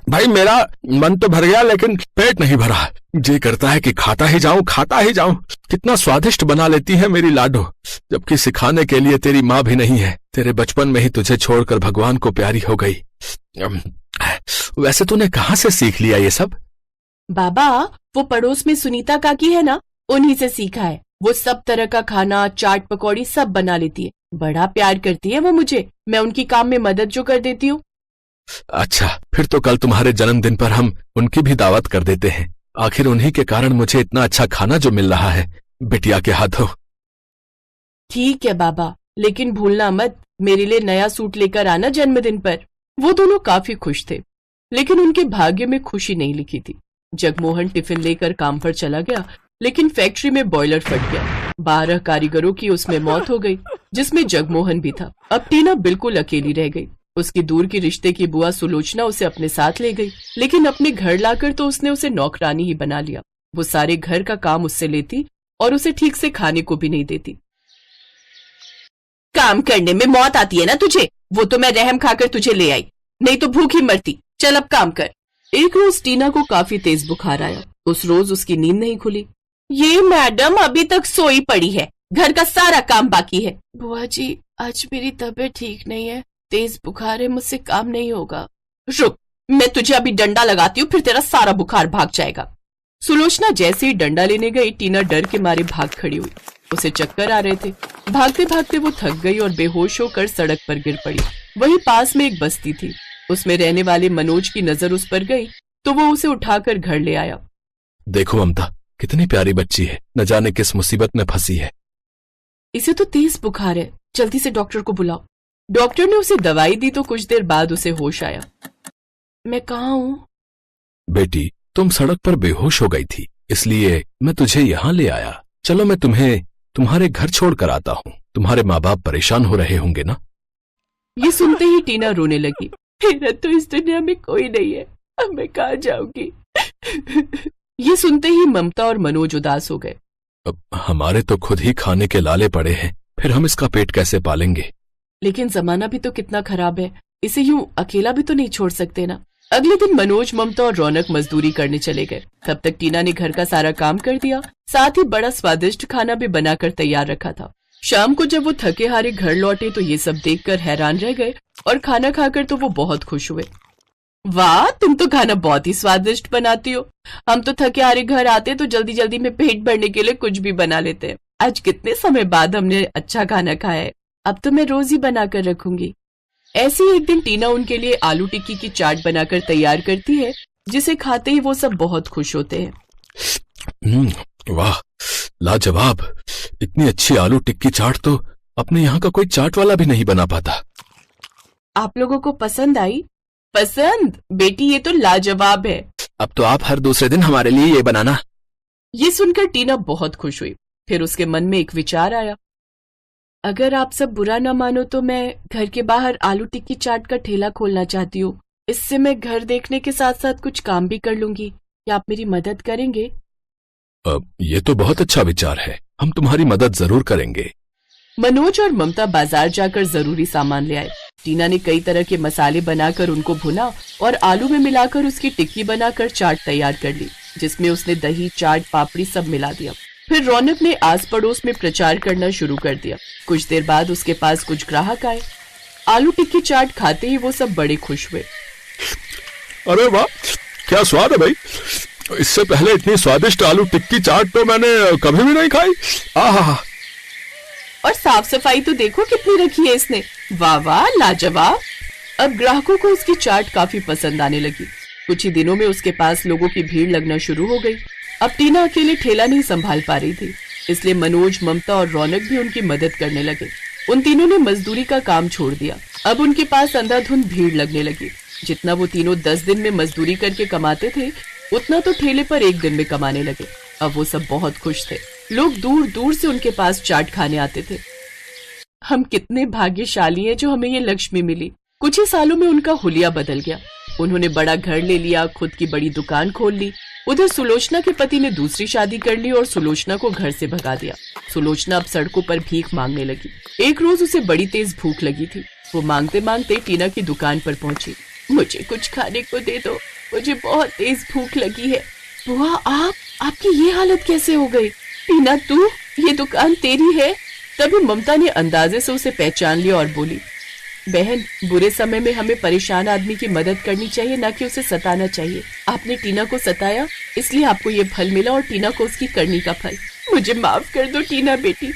भाई मेरा मन तो भर गया लेकिन पेट नहीं भरा। जी करता है कि खाता ही जाऊं। कितना स्वादिष्ट बना लेती है मेरी लाडो, जबकि सिखाने के लिए तेरी माँ भी नहीं है। तेरे बचपन में ही तुझे छोड़कर भगवान को प्यारी हो गई। वैसे तूने कहाँ से सीख लिया ये सब? बाबा, वो पड़ोस में सुनीता काकी है ना, उन्हीं से सीखा है। वो सब तरह का खाना, चाट पकौड़ी सब बना लेती है। बड़ा प्यार करती है वो मुझे। मैं उनकी काम में मदद जो कर देती हूँ। अच्छा, फिर तो कल तुम्हारे जन्मदिन पर हम उनकी भी दावत कर देते हैं। आखिर उन्हीं के कारण मुझे इतना अच्छा खाना जो मिल रहा है बिटिया के हाथों। ठीक है बाबा, लेकिन भूलना मत मेरे लिए नया सूट लेकर आना जन्मदिन पर। वो दोनों काफी खुश थे, लेकिन उनके भाग्य में खुशी नहीं लिखी थी। जगमोहन टिफिन लेकर काम पर चला गया, लेकिन फैक्ट्री में बॉयलर फट गया। 12 कारीगरों की उसमें मौत हो गई, जिसमें जगमोहन भी था। अब टीना बिल्कुल अकेली रह गई। उसकी दूर की रिश्ते की बुआ सुलोचना उसे अपने साथ ले गई, लेकिन अपने घर लाकर तो उसने उसे नौकरानी ही बना लिया। वो सारे घर का काम उससे लेती और उसे ठीक से खाने को भी नहीं देती। काम करने में मौत आती है ना तुझे, वो तो मैं रहम खाकर तुझे ले आई, नहीं तो भूखी मरती। चल अब काम कर। एक रोज टीना को काफी तेज बुखार आया। उस रोज उसकी नींद नहीं खुली। ये मैडम अभी तक सोई पड़ी है, घर का सारा काम बाकी है। बुआ जी, आज मेरी तबीयत ठीक नहीं है, तेज बुखार है, मुझसे काम नहीं होगा। रुक, मैं तुझे अभी डंडा लगाती हूँ, फिर तेरा सारा बुखार भाग जाएगा। सुलोचना जैसे ही डंडा लेने गई, टीना डर के मारे भाग खड़ी हुई। उसे चक्कर आ रहे थे। भागते भागते वो थक गई और बेहोश होकर सड़क पर गिर पड़ी। वहीं पास में एक बस्ती थी, उसमें रहने वाले मनोज की नजर उस पर गई तो वो उसे उठाकर घर ले आया। देखो ममता, कितनी प्यारी बच्ची है, न जाने किस मुसीबत में फंसी है। इसे तो तेज बुखार है, जल्दी से डॉक्टर को बुलाओ। डॉक्टर ने उसे दवाई दी तो कुछ देर बाद उसे होश आया। मैं कहाँ हूँ? बेटी, तुम सड़क पर बेहोश हो गई थी, इसलिए मैं तुझे यहाँ ले आया। चलो मैं तुम्हें तुम्हारे घर छोड़ कर आता हूँ। तुम्हारे माँ बाप परेशान हो रहे होंगे ना? ये सुनते ही टीना रोने लगी। मेरा तो इस दुनिया में कोई नहीं है, अब मैं कहाँ जाऊंगी? ये सुनते ही ममता और मनोज उदास हो गए। अब हमारे तो खुद ही खाने के लाले पड़े हैं, फिर हम इसका पेट कैसे पालेंगे? लेकिन जमाना भी तो कितना खराब है, इसे यूं अकेला भी तो नहीं छोड़ सकते ना। अगले दिन मनोज, ममता और रौनक मजदूरी करने चले गए। तब तक टीना ने घर का सारा काम कर दिया, साथ ही बड़ा स्वादिष्ट खाना भी बनाकर तैयार रखा था। शाम को जब वो थके हारे घर लौटे तो ये सब देखकर हैरान रह गए और खाना खाकर तो वो बहुत खुश हुए। वाह, तुम तो खाना बहुत ही स्वादिष्ट बनाती हो। हम तो थके हारे घर आते तो जल्दी जल्दी में पेट भरने के लिए कुछ भी बना लेते हैं। आज कितने समय बाद हमने अच्छा खाना खाया है, अब तो मैं रोज ही बनाकर रखूंगी। ऐसे ही एक दिन टीना उनके लिए आलू टिक्की की चाट बनाकर तैयार करती है, जिसे खाते ही वो सब बहुत खुश होते हैं। वाह, लाजवाब! इतनी अच्छी आलू टिक्की चाट तो अपने यहाँ का कोई चाट वाला भी नहीं बना पाता। आप लोगों को पसंद आई? पसंद? बेटी, ये तो लाजवाब है। अब तो आप हर दूसरे दिन हमारे लिए ये बनाना। ये सुनकर टीना बहुत खुश हुई। फिर उसके मन में एक विचार आया। अगर आप सब बुरा न मानो तो मैं घर के बाहर आलू टिक्की चाट का ठेला खोलना चाहती हूँ। इससे मैं घर देखने के साथ साथ कुछ काम भी कर लूंगी। क्या आप मेरी मदद करेंगे? ये तो बहुत अच्छा विचार है, हम तुम्हारी मदद जरूर करेंगे। मनोज और ममता बाजार जाकर जरूरी सामान ले आए। टीना ने कई तरह के मसाले बनाकर उनको भुना और आलू में मिलाकर उसकी टिक्की बनाकर चाट तैयार कर ली, जिसमें उसने दही, चाट, पापड़ी सब मिला दिया। फिर रौनक ने आस पड़ोस में प्रचार करना शुरू कर दिया। कुछ देर बाद उसके पास कुछ ग्राहक आए। आलू टिक्की चाट खाते ही वो सब बड़े खुश हुए। अरे वाह, क्या स्वाद है भाई! इससे पहले इतनी स्वादिष्ट आलू टिक्की चाट तो मैंने कभी भी नहीं खाई। आहा! और साफ सफाई तो देखो कितनी रखी है इसने। वाह वाह, लाजवाब! अब ग्राहकों को उसकी चाट काफी पसंद आने लगी। कुछ ही दिनों में उसके पास लोगों की भीड़ लगना शुरू हो गई। अब टीना अकेले ठेला नहीं संभाल पा रही थी, इसलिए मनोज, ममता और रौनक भी उनकी मदद करने लगे। उन तीनों ने मजदूरी का काम छोड़ दिया। अब उनके पास अंधाधुंध भीड़ लगने लगी। जितना वो तीनों 10 दिन में मजदूरी करके कमाते थे, उतना तो ठेले पर एक दिन में कमाने लगे। अब वो सब बहुत खुश थे। लोग दूर दूर से उनके पास चाट खाने आते थे। हम कितने भाग्यशाली हैं जो हमें ये लक्ष्मी मिली। कुछ ही सालों में उनका हुलिया बदल गया। उन्होंने बड़ा घर ले लिया, खुद की बड़ी दुकान खोल ली। उधर सुलोचना के पति ने दूसरी शादी कर ली और सुलोचना को घर से भगा दिया। सुलोचना अब सड़कों पर भीख मांगने लगी। एक रोज उसे बड़ी तेज भूख लगी थी। वो मांगते मांगते टीना की दुकान पर पहुंची। मुझे कुछ खाने को दे दो, मुझे बहुत तेज भूख लगी है। बुआ, आपकी ये हालत कैसे हो गई? टीना, तू, ये दुकान तेरी है? तभी ममता ने अंदाजे से उसे पहचान लिया और बोली, बहन, बुरे समय में हमें परेशान आदमी की मदद करनी चाहिए, ना कि उसे सताना चाहिए। आपने टीना को सताया, इसलिए आपको ये फल मिला और टीना को उसकी करनी का फल। मुझे माफ कर दो टीना बेटी,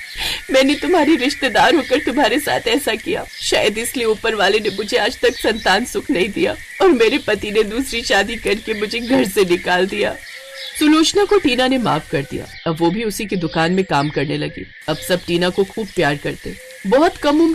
मैंने तुम्हारी रिश्तेदार होकर तुम्हारे साथ ऐसा किया। शायद इसलिए ऊपर वाले ने मुझे आज तक संतान सुख नहीं दिया और मेरे पति ने दूसरी शादी करके मुझे घर से निकाल दिया। सुलोचना को टीना ने माफ कर दिया। अब वो भी उसी की दुकान में काम करने लगी। अब सब टीना को खूब प्यार करते। बहुत कम उम्र